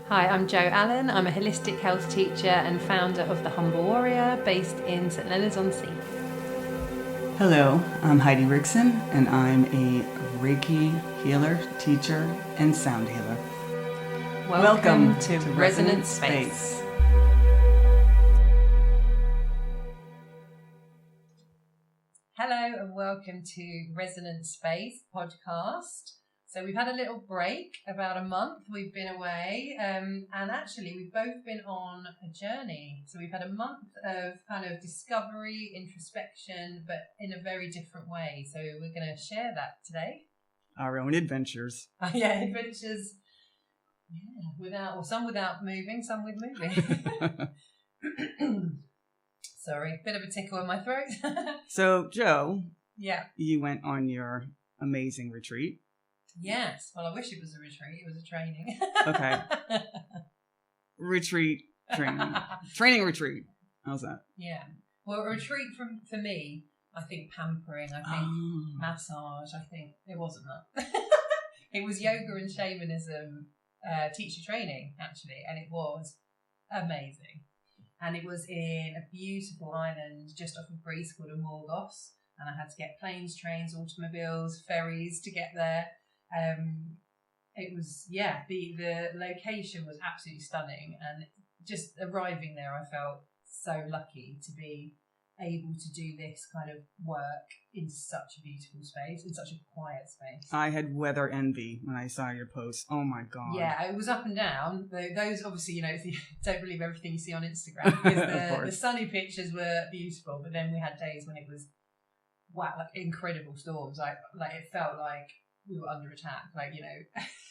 Hi, I'm Jo Allen. I'm a holistic health teacher and founder of The Humble Warrior, based in St Leonards-on-Sea. Hello, I'm Heidi Rickson, and I'm a Reiki healer, teacher, and sound healer. Welcome to Resonant Space. Hello and welcome to Resonant Space podcast. So we've had a little break, about a month we've been away, and actually we've both been on a journey. So we've had a month of kind of discovery, introspection, but in a very different way. So we're going to share that today. Our own adventures. Adventures. Yeah, some without moving, some with moving. Sorry, bit of a tickle in my throat. So, Jo, yeah, you went on your amazing retreat. Yes. Well, I wish it was a retreat. It was a training. Okay. Retreat, training retreat. How's that? Yeah. Well, a retreat for me, I think pampering, I think massage, I think it wasn't that. It was yoga and shamanism teacher training, actually, and it was amazing. And it was in a beautiful island just off of Greece called Amorgos, and I had to get planes, trains, automobiles, ferries to get there. It was, the location was absolutely stunning, and just arriving there, I felt so lucky to be able to do this kind of work in such a beautiful space, in such a quiet space. I had weather envy when I saw your post. Oh my God. Yeah, it was up and down. Those obviously, don't believe everything you see on Instagram, because the sunny pictures were beautiful, but then we had days when it was, wow, like incredible storms. Like it felt like we were under attack,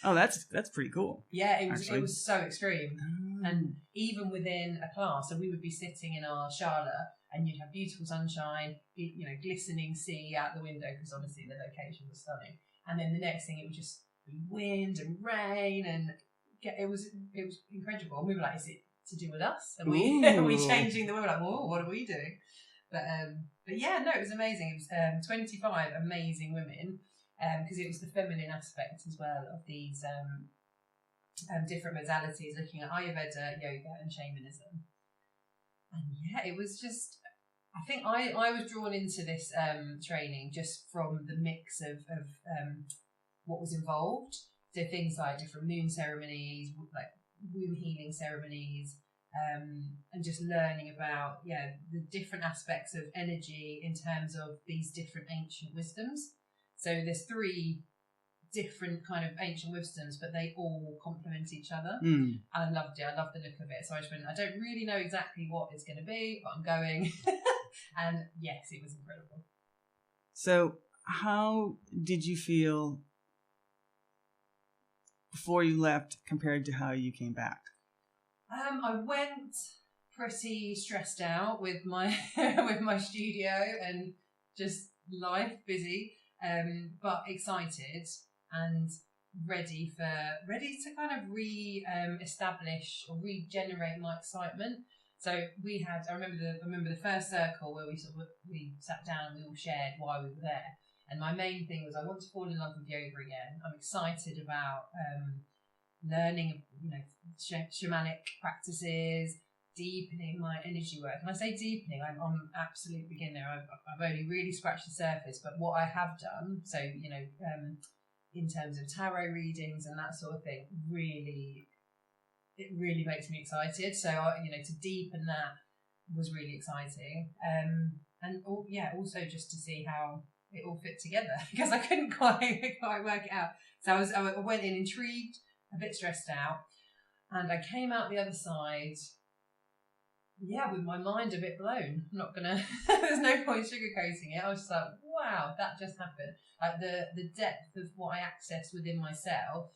Oh, that's pretty cool. Yeah, it was so extreme. And even within a class, so we would be sitting in our shala and you'd have beautiful sunshine, glistening sea out the window, because honestly the location was stunning. And then the next thing, it would just be wind and rain, and it was incredible. And we were like, is it to do with us? Are we changing the world? Like, whoa, what are we doing? But yeah, no, it was amazing. It was 25 amazing women. Because it was the feminine aspect as well of these different modalities, looking at Ayurveda, yoga, and shamanism. And yeah, it was just, I think I was drawn into this training just from the mix of what was involved. So things like different moon ceremonies, like womb healing ceremonies, and just learning about the different aspects of energy in terms of these different ancient wisdoms. So there's 3 different kind of ancient wisdoms, but they all complement each other. And I loved it. I loved the look of it. So I just went, I don't really know exactly what it's going to be, but I'm going. And yes, it was incredible. So how did you feel before you left compared to how you came back? I went pretty stressed out with my with my studio and just life busy. But excited and ready to kind of establish or regenerate my excitement. So I remember the first circle where we sat down and we all shared why we were there. And my main thing was, I want to fall in love with yoga again. I'm excited about learning, shamanic practices, deepening my energy work. And I say deepening, I'm an absolute beginner. I've only really scratched the surface, but what I have done, so in terms of tarot readings and that sort of thing, it really makes me excited. So to deepen that was really exciting, and also just to see how it all fit together, because I couldn't quite work it out. So I went in intrigued, a bit stressed out, and I came out the other side. Yeah, with my mind a bit blown. I'm not gonna. There's no point sugarcoating it. I was just like, wow, that just happened. Like the depth of what I accessed within myself,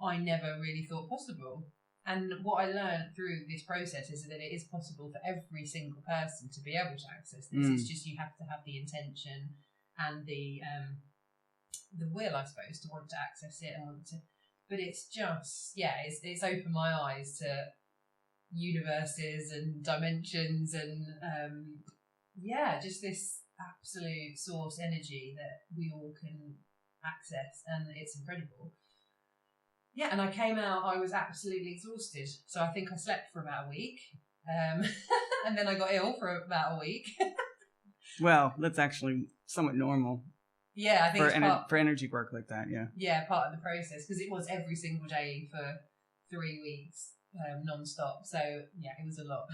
I never really thought possible. And what I learned through this process is that it is possible for every single person to be able to access this. It's just you have to have the intention and the will, I suppose, to want to access it and want to. But it's just it's opened my eyes to universes and dimensions and just this absolute source energy that we all can access, and it's incredible. yeah, and I came out, I was absolutely exhausted. So I think I slept for about a week. And then I got ill for about a week. Well, that's actually somewhat normal. Yeah, I think for energy work like that. Yeah. Yeah, part of the process, because it was every single day for 3 weeks, non-stop. So yeah, it was a lot.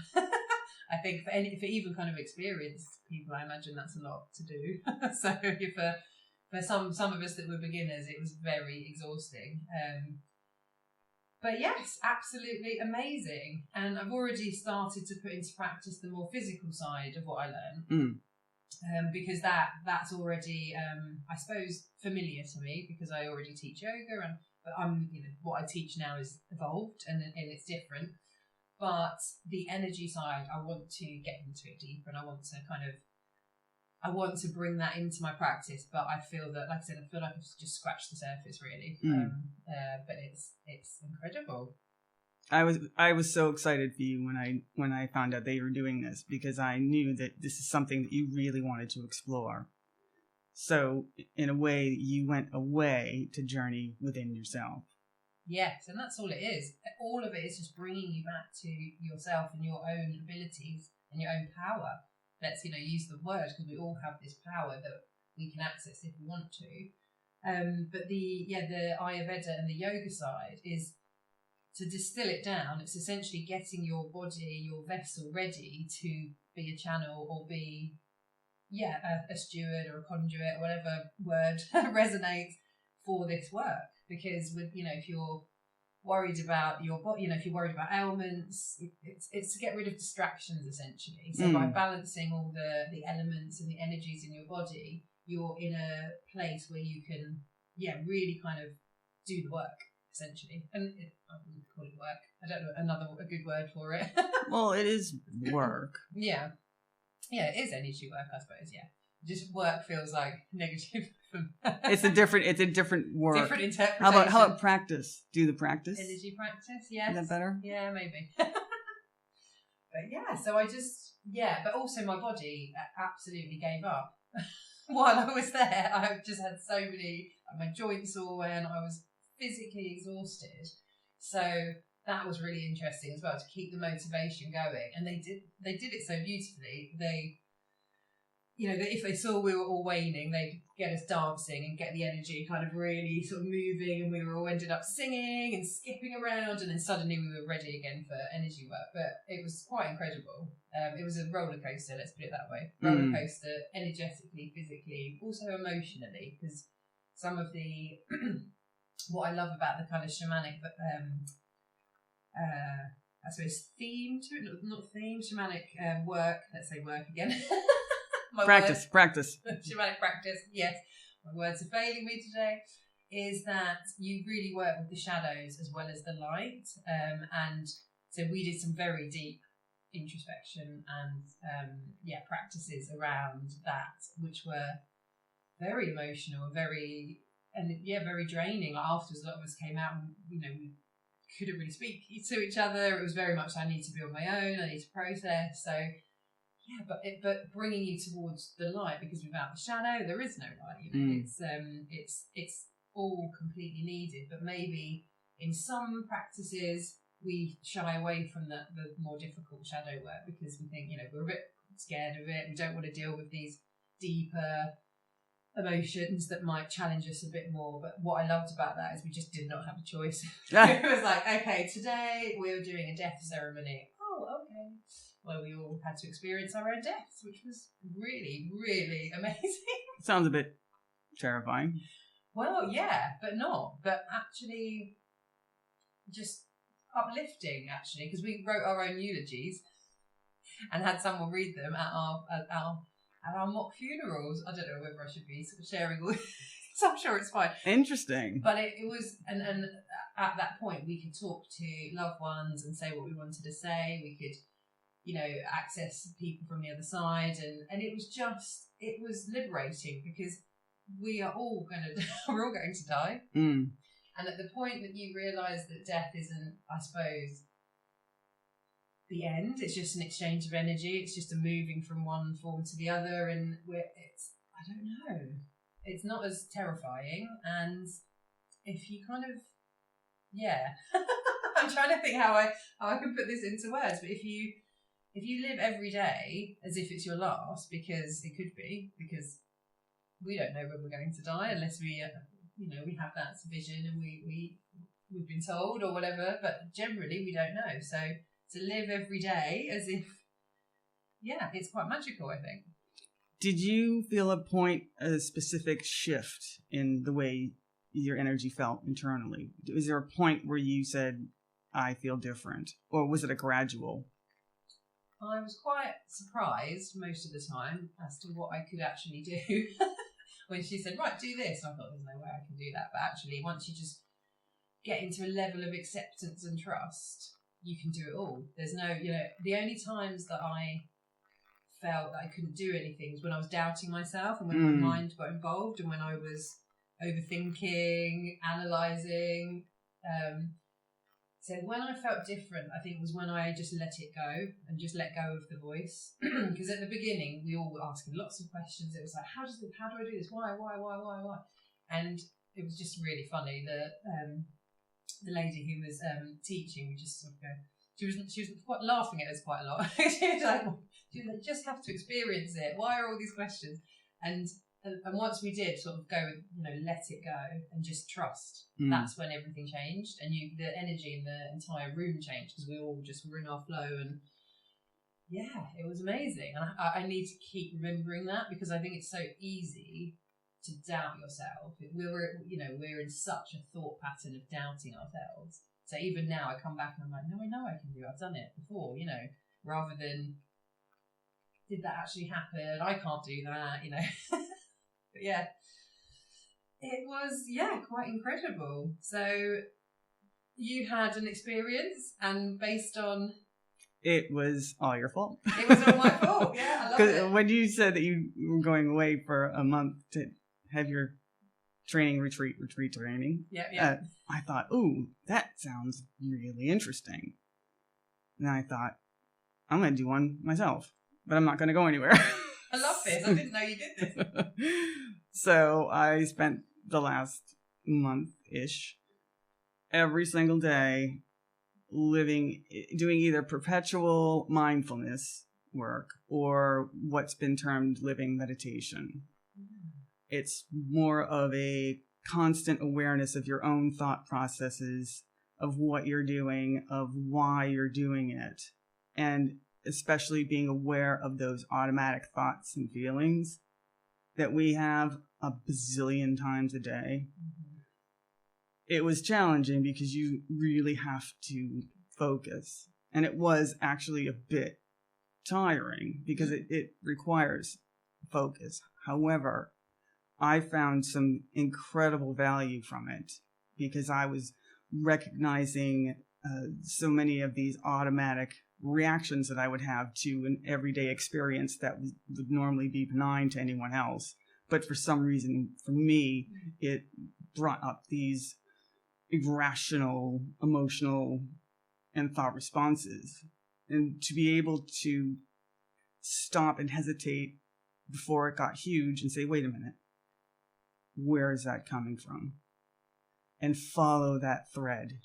I think for even kind of experienced people, I imagine that's a lot to do. So for some of us that were beginners, it was very exhausting. But yes, absolutely amazing. And I've already started to put into practice the more physical side of what I learned. Because that's already, I suppose, familiar to me, because I already teach yoga, but what I teach now is evolved and it's different. But the energy side, I want to get into it deeper, and I want to bring that into my practice. But I feel that, like I said, I've just scratched the surface really. But it's incredible. I was so excited for you when I found out that you were doing this, because I knew that this is something that you really wanted to explore. So in a way, you went away to journey within yourself. Yes, and that's all it is. All of it is just bringing you back to yourself and your own abilities and your own power. Let's use the word, because we all have this power that we can access if we want to. But the Ayurveda and the yoga side is, to distill it down, it's essentially getting your body, your vessel, ready to be a channel or be, a steward or a conduit, or whatever word resonates for this work. Because if you're worried about your body, if you're worried about ailments, it's to get rid of distractions essentially. So by balancing all the elements and the energies in your body, you're in a place where you can, really kind of do the work. Essentially, and I wouldn't call it work. I don't know a good word for it. Well, it is work. Yeah, it is energy work, I suppose. Yeah, just work feels like negative. It's a different work. Different interpretation. How about practice? Do the practice. Energy practice. Yes. Is that better? Yeah, maybe. But yeah, so I just but also my body absolutely gave up while I was there. I just had so many. My joints all went. I was physically exhausted, so that was really interesting as well, to keep the motivation going. And they did it so beautifully. They, if they saw we were all waning, they'd get us dancing and get the energy kind of really sort of moving, and we were all ended up singing and skipping around, and then suddenly we were ready again for energy work. But it was quite incredible. It was a roller coaster, let's put it that way. Roller coaster, energetically, physically, also emotionally, because some of the what I love about the kind of shamanic, I suppose theme to it, not theme, shamanic work. Let's say work again. Practice. Shamanic practice. Yes, my words are failing me today. Is that you really work with the shadows as well as the light, and so we did some very deep introspection and practices around that, which were very emotional, very draining. Like afterwards, a lot of us came out and we couldn't really speak to each other. It was very much, I need to be on my own, I need to process. So but bringing you towards the light, because without the shadow there is no light. It's all completely needed. But maybe in some practices we shy away from the more difficult shadow work, because we think we're a bit scared of it. We don't want to deal with these deeper emotions that might challenge us a bit more. But what I loved about that is we just did not have a choice. It was like, okay, today we were doing a death ceremony. Oh, okay. Well, we all had to experience our own deaths, which was really, really amazing. Sounds a bit terrifying. Well, yeah, but not. But actually, just uplifting, actually, because we wrote our own eulogies and had someone read them at our mock funerals. I don't know whether I should be sort of sharing all this. I'm sure it's fine. Interesting. But it was, and at that point we could talk to loved ones and say what we wanted to say. We could, access people from the other side, and it was liberating, because we're all going to die. And at the point that you realise that death isn't, I suppose, the end, it's just an exchange of energy. It's just a moving from one form to the other, and I don't know, it's not as terrifying. And if you kind of Yeah. I'm trying to think how I can put this into words, but if you live every day as if it's your last, because it could be, because we don't know when we're going to die unless we we have that vision and we've been told or whatever, but generally we don't know. So to live every day as if, it's quite magical, I think. Did you feel a specific shift in the way your energy felt internally? Was there a point where you said, I feel different? Or was it a gradual? I was quite surprised most of the time as to what I could actually do. When she said, right, do this, I thought, there's no way I can do that. But actually, once you just get into a level of acceptance and trust, you can do it all. There's no, the only times that I felt that I couldn't do anything was when I was doubting myself and when my mind got involved and when I was overthinking, analysing. So when I felt different, I think was when I just let it go and just let go of the voice. Because at the beginning, we all were asking lots of questions. It was like, how do I do this? Why? And it was just really funny. The lady who was teaching, we just sort of go, she was quite laughing at us quite a lot. She was like, just have to experience it. Why are all these questions? And once we did sort of go, let it go and just trust, that's when everything changed, and the energy in the entire room changed because we all just were in our flow, and it was amazing. And I need to keep remembering that because I think it's so easy to doubt yourself. We're in such a thought pattern of doubting ourselves. So even now I come back and I'm like, no, I know I can do it. I've done it before, rather than, did that actually happen? I can't do that, But it was, quite incredible. So you had an experience, and based on... It was all your fault. It was all my fault, I love it. When you said that you were going away for a month to have your retreat training, I thought, ooh, that sounds really interesting. And I thought, I'm going to do one myself, but I'm not going to go anywhere. I love this. I didn't know you did this. So I spent the last month-ish every single day doing either perpetual mindfulness work or what's been termed living meditation. It's more of a constant awareness of your own thought processes, of what you're doing, of why you're doing it, and especially being aware of those automatic thoughts and feelings that we have a bazillion times a day. It was challenging because you really have to focus. And it was actually a bit tiring because it requires focus. However, I found some incredible value from it because I was recognizing so many of these automatic reactions that I would have to an everyday experience that would normally be benign to anyone else. But for some reason, for me, it brought up these irrational, emotional, and thought responses. And to be able to stop and hesitate before it got huge and say, wait a minute, where is that coming from? And follow that thread.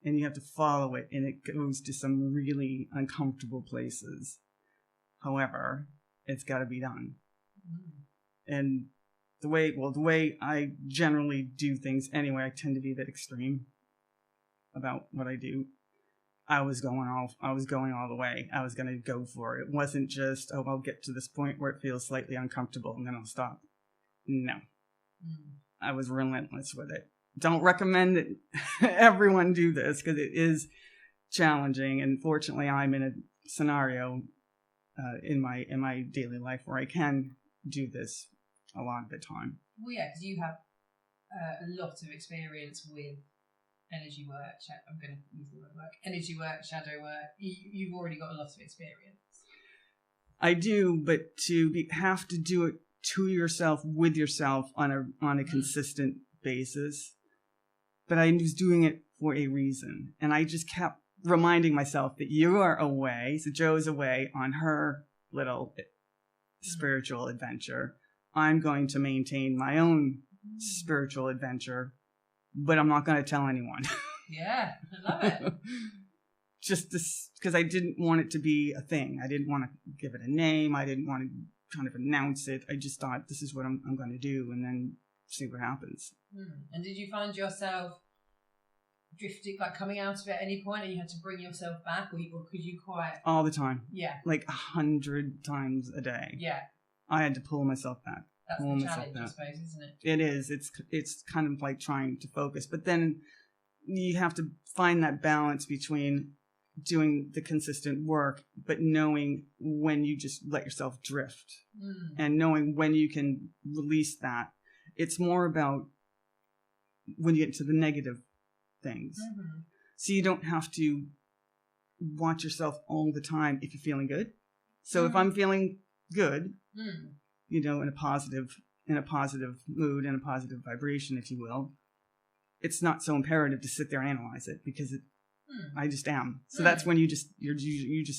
And you have to follow it, and it goes to some really uncomfortable places. However, it's got to be done. And the way I generally do things anyway, I tend to be a bit extreme about what I do. I was going all the way. I was going to go for it. It wasn't just, I'll get to this point where it feels slightly uncomfortable and then I'll stop. No. I was relentless with it. Don't recommend that everyone do this because it is challenging. And fortunately, I'm in a scenario in my daily life where I can do this a lot of the time. Well, yeah, because you have a lot of experience with energy work. I'm going to use the word work. Energy work, shadow work. You've already got a lot of experience. I do, but have to do it to yourself, with yourself on a consistent basis. But I was doing it for a reason. And I just kept reminding myself that you are away. So Joe's away on her little spiritual adventure. I'm going to maintain my own spiritual adventure but I'm not going to tell anyone. Yeah, I love it. Just this, because I didn't want it to be a thing. I didn't want to give it a name. I didn't want to kind of announce it. I just thought, this is what I'm going to do, and then see what happens. And did you find yourself drifting, like coming out of it at any point, and you had to bring yourself back, or could you quite... All the time. Yeah. Like 100 times a day. Yeah. I had to pull myself back. That's the challenge, I suppose, isn't it? It is. It's kind of like trying to focus. But then you have to find that balance between doing the consistent work, but knowing when you just let yourself drift and knowing when you can release that. It's more about when you get to the negative things. So you don't have to watch yourself all the time if you're feeling good. So if I'm feeling good, you know, in a positive mood, in a positive vibration, if you will, it's not so imperative to sit there and analyze it, because I just am. So that's when you just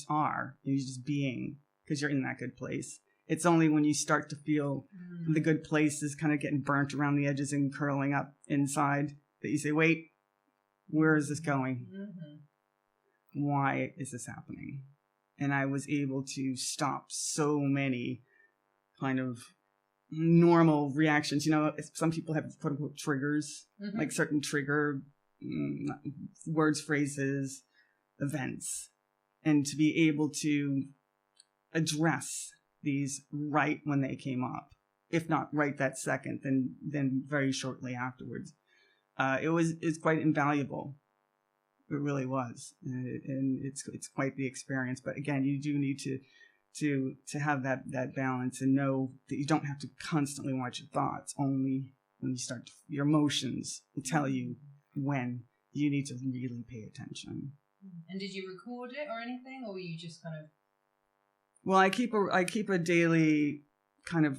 are. You're just being, because you're in that good place. It's only when you start to feel the good place is kind of getting burnt around the edges and curling up inside that you say, wait, where is this going? Why is this happening? And I was able to stop so many kind of normal reactions. You know, some people have quote unquote triggers, like certain trigger words, phrases, events, and to be able to address these right when they came up, if not right that second, then very shortly afterwards. It's quite invaluable. It really was, and it's quite the experience. But again, you do need to have that balance and know that you don't have to constantly watch your thoughts. Only when you start your emotions will tell you when you need to really pay attention. And did you record it or anything, or were you just kind of... Well, I keep a daily kind of,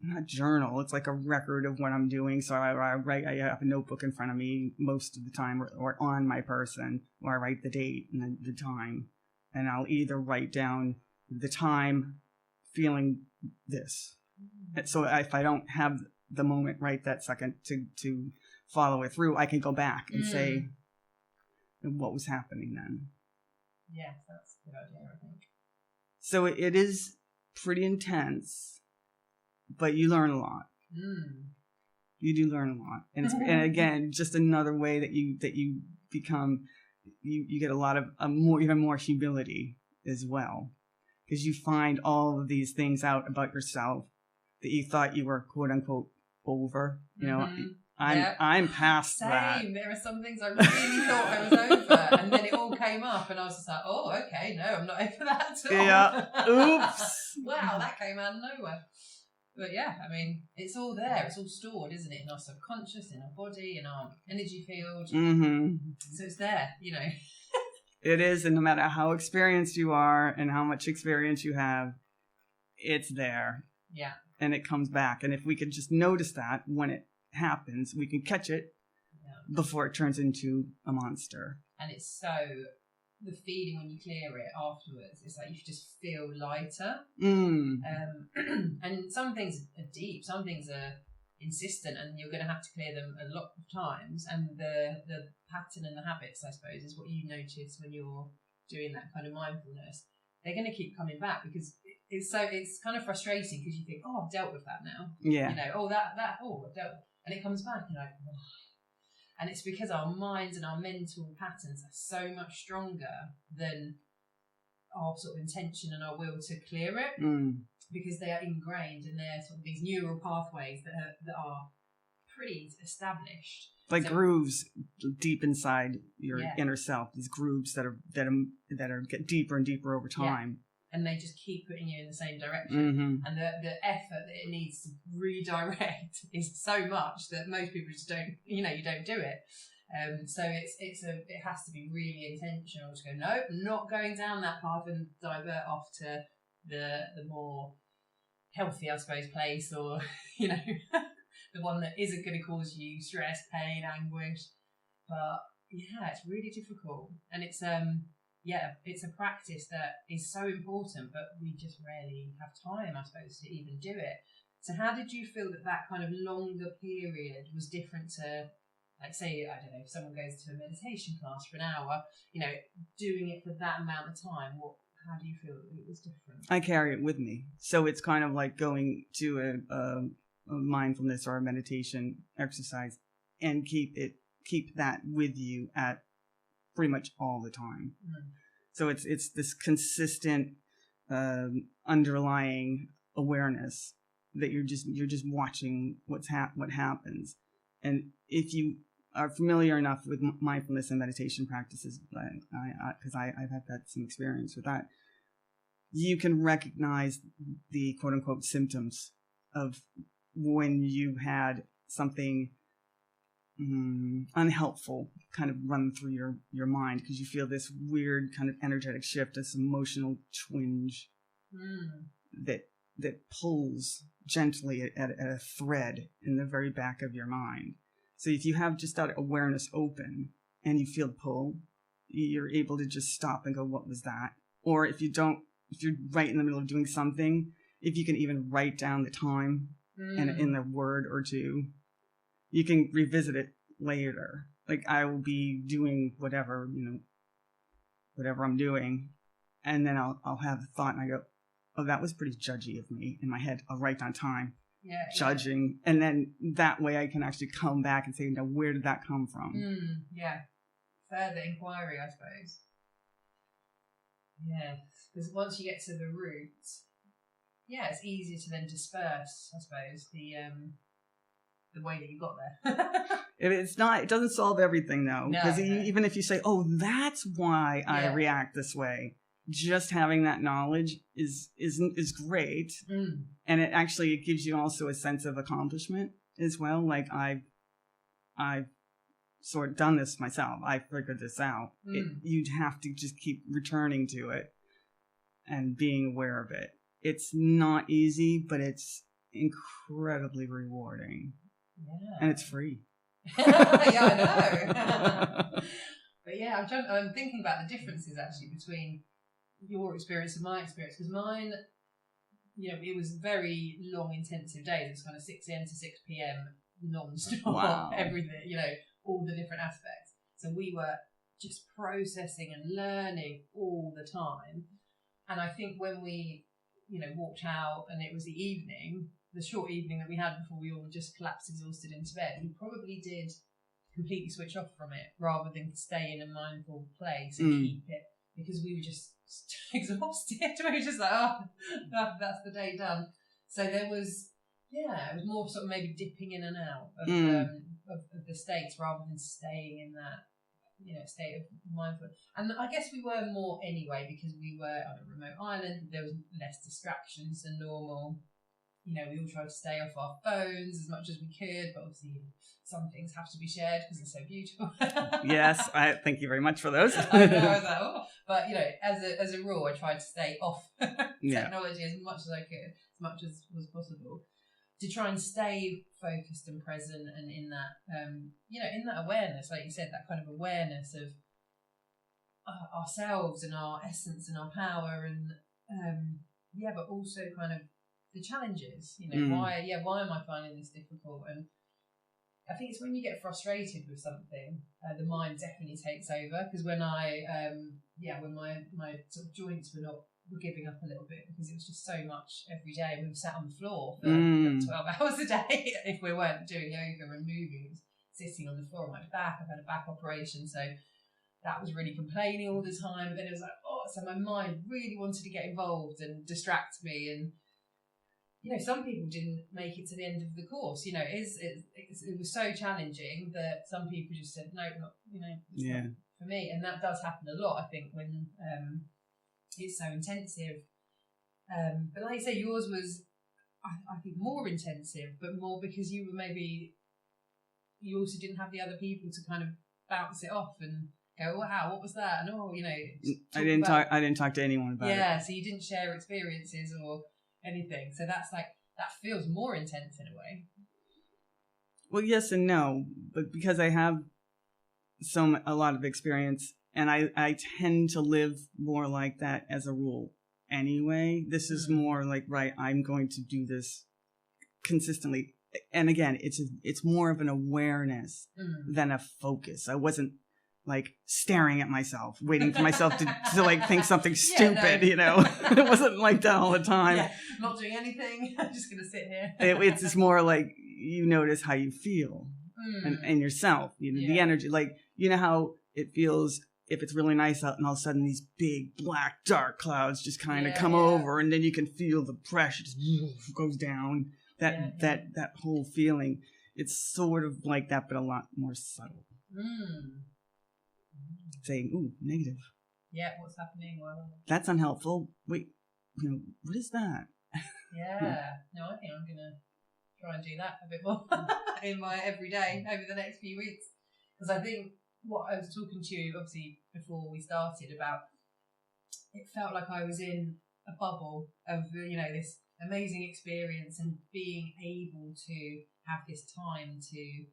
not journal, it's like a record of what I'm doing. So I write, I have a notebook in front of me most of the time, or on my person, or I write the date and the time. And I'll either write down the time feeling this. So if I don't have the moment right that second to follow it through, I can go back and say what was happening then. Yes, that's a good idea, I think. So it is pretty intense, but you learn a lot. You do learn a lot, and and again, just another way that you become, you get a lot of even more humility as well, because you find all of these things out about yourself that you thought you were quote unquote over. You know, I'm past that. Same. There are some things I really thought I was over, and then it all came up, and I was just like, "Oh, okay, no, I'm not over that at all." Yeah. Oops. Wow, that came out of nowhere. But yeah, I mean, it's all there. It's all stored, isn't it, in our subconscious, in our body, in our energy field. So it's there, you know. It is, and no matter how experienced you are and how much experience you have, it's there. Yeah. And it comes back. And if we could just notice that when it happens, we can catch it before it turns into a monster. And it's so, the feeling when you clear it afterwards, it's like you just feel lighter. And some things are deep, some things are insistent, and you're going to have to clear them a lot of times. And the pattern and the habits, I suppose, is what you notice when you're doing that kind of mindfulness. They're going to keep coming back, because it's kind of frustrating, because you think, oh, I've dealt with that now. Yeah. You know, I've dealt with, and it comes back, and you're like, oh. And it's because our minds and our mental patterns are so much stronger than our sort of intention and our will to clear it, because they are ingrained, and they're sort of these neural pathways that are pretty established. Like grooves deep inside your inner self. These grooves that are get deeper and deeper over time. And they just keep putting you in the same direction. And the effort that it needs to redirect is so much that most people just don't, you don't do it. So it has to be really intentional to go, no, not going down that path, and divert off to the more healthy, I suppose, place, or, the one that isn't going to cause you stress, pain, anguish. But yeah, it's really difficult. And it's a practice that is so important, but we just rarely have time, I suppose, to even do it. So how did you feel that kind of longer period was different to Like, say, I don't know, if someone goes to a meditation class for an hour, doing it for that amount of time, how do you feel it was different? I carry it with me. So it's kind of like going to a mindfulness or a meditation exercise and keep that with you at pretty much all the time. So it's this consistent underlying awareness that you're just watching what happens. And if you are familiar enough with mindfulness and meditation practices, because I've had some experience with that, you can recognize the quote unquote symptoms of when you had something unhelpful kind of run through your mind, because you feel this weird kind of energetic shift, this emotional twinge that pulls gently at a thread in the very back of your mind. So if you have just that awareness open and you feel pull, you're able to just stop and go, what was that? Or if you're right in the middle of doing something, if you can even write down the time and in a word or two, you can revisit it later. Like, I will be doing whatever I'm doing, and then I'll have a thought and I go, oh, that was pretty judgy of me. In my head, I'll write down time, judging, and then that way I can actually come back and say, now, where did that come from? Further inquiry, I suppose. Yeah, because once you get to the root, it's easier to then disperse, I suppose, the way that you got there. It doesn't solve everything, though, because even if you say, oh, that's why I react this way, just having that knowledge is great. And it gives you also a sense of accomplishment as well. Like, I've sort of done this myself. I figured this out. You'd have to just keep returning to it and being aware of it. It's not easy, but it's incredibly rewarding. Yeah. And it's free. I know. But I'm thinking about the differences actually between your experience and my experience, because mine, it was very long, intensive days. It's kind of 6 a.m. to 6 p.m. non-stop. Wow. Everything, all the different aspects. So we were just processing and learning all the time. And I think when we, walked out and it was the evening, the short evening that we had before we all just collapsed exhausted into bed, we probably did completely switch off from it rather than stay in a mindful place and keep it, because we were just exhausted. We were just like, that's the day done. So there was, it was more sort of maybe dipping in and out of the states rather than staying in that, state of mindfulness. And I guess we were more anyway, because we were on a remote island. There was less distractions than normal. We all tried to stay off our phones as much as we could, but obviously some things have to be shared because they're so beautiful. Yes, I thank you very much for those. I know, I was like, oh. But as a rule, I tried to stay off technology as much as I could, as much as was possible, to try and stay focused and present, and in that, in that awareness, like you said, that kind of awareness of ourselves and our essence and our power, and but also kind of the challenges. Why am I finding this difficult? And I think it's when you get frustrated with something, the mind definitely takes over. Because when when my sort of joints were giving up a little bit, because it was just so much every day. We were sat on the floor for 12 hours a day if we weren't doing yoga and moving. It was sitting on the floor on my back. I've had a back operation, so that was really complaining all the time. But then it was like, so my mind really wanted to get involved and distract me. And some people didn't make it to the end of the course. It was so challenging that some people just said, no, not, not for me. And that does happen a lot, I think, when it's so intensive. But like you say, yours was, I think, more intensive, but more because you also didn't have the other people to kind of bounce it off and go, wow, what was that? And I didn't talk to anyone about it. Yeah, so you didn't share experiences or anything. So that's like, that feels more intense in a way. Well, yes and no, but because I have a lot of experience, and I tend to live more like that as a rule anyway. This is more like, right, I'm going to do this consistently and again, it's more of an awareness than a focus. I wasn't like staring at myself, waiting for myself to like think something stupid, you know. It wasn't like that all the time. Yeah, not doing anything. I'm just going to sit here. It's just more like you notice how you feel and yourself, you know, the energy. Like, you know how it feels if it's really nice out and all of a sudden these big, black, dark clouds just kind of come over, and then you can feel the pressure just goes down. That whole feeling. It's sort of like that, but a lot more subtle. Saying, ooh, negative. Yeah, what's happening? Well, that's unhelpful. Wait, you know, what is that? Yeah. No, I think I'm going to try and do that a bit more in my everyday over the next few weeks. Because I think what I was talking to you, obviously, before we started about, it felt like I was in a bubble of, you know, this amazing experience and being able to have this time to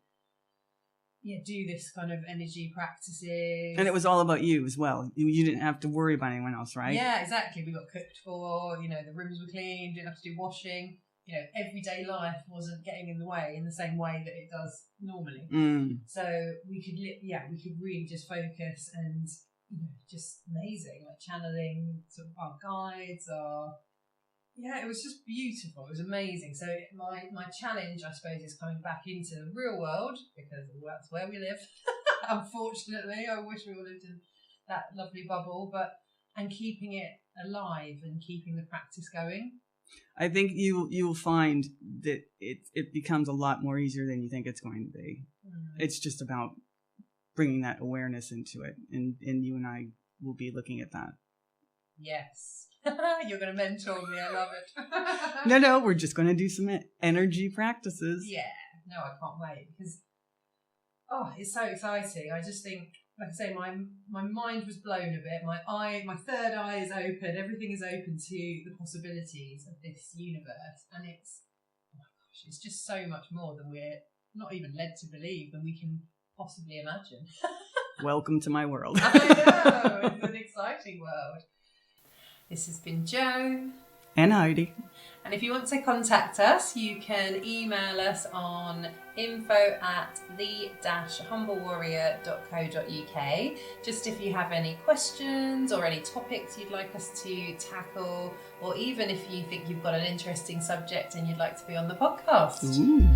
do this kind of energy practices. And it was all about you as well. You didn't have to worry about anyone else, right? Yeah, exactly. We got cooked for, you know, the rooms were clean, didn't have to do washing. You know, everyday life wasn't getting in the way in the same way that it does normally. So we could, we could really just focus and, you know, just amazing, like channeling sort of our guides, it was just beautiful. It was amazing. So my challenge, I suppose, is coming back into the real world, because that's where we live. Unfortunately, I wish we all lived in that lovely bubble, and keeping it alive and keeping the practice going. I think you will find that it becomes a lot more easier than you think it's going to be. It's just about bringing that awareness into it, and you and I will be looking at that. Yes. You're going to mentor me. I love it. No, we're just going to do some energy practices. Yeah. No, I can't wait, because, it's so exciting. I just think, like I say, my mind was blown a bit. My third eye is open. Everything is open to the possibilities of this universe. And it's just so much more than we're not even led to believe, than we can possibly imagine. Welcome to my world. I know. It's an exciting world. This has been Jo. And Heidi. And if you want to contact us, you can email us on info@the-humblewarrior.co.uk. Just if you have any questions or any topics you'd like us to tackle, or even if you think you've got an interesting subject and you'd like to be on the podcast. Ooh.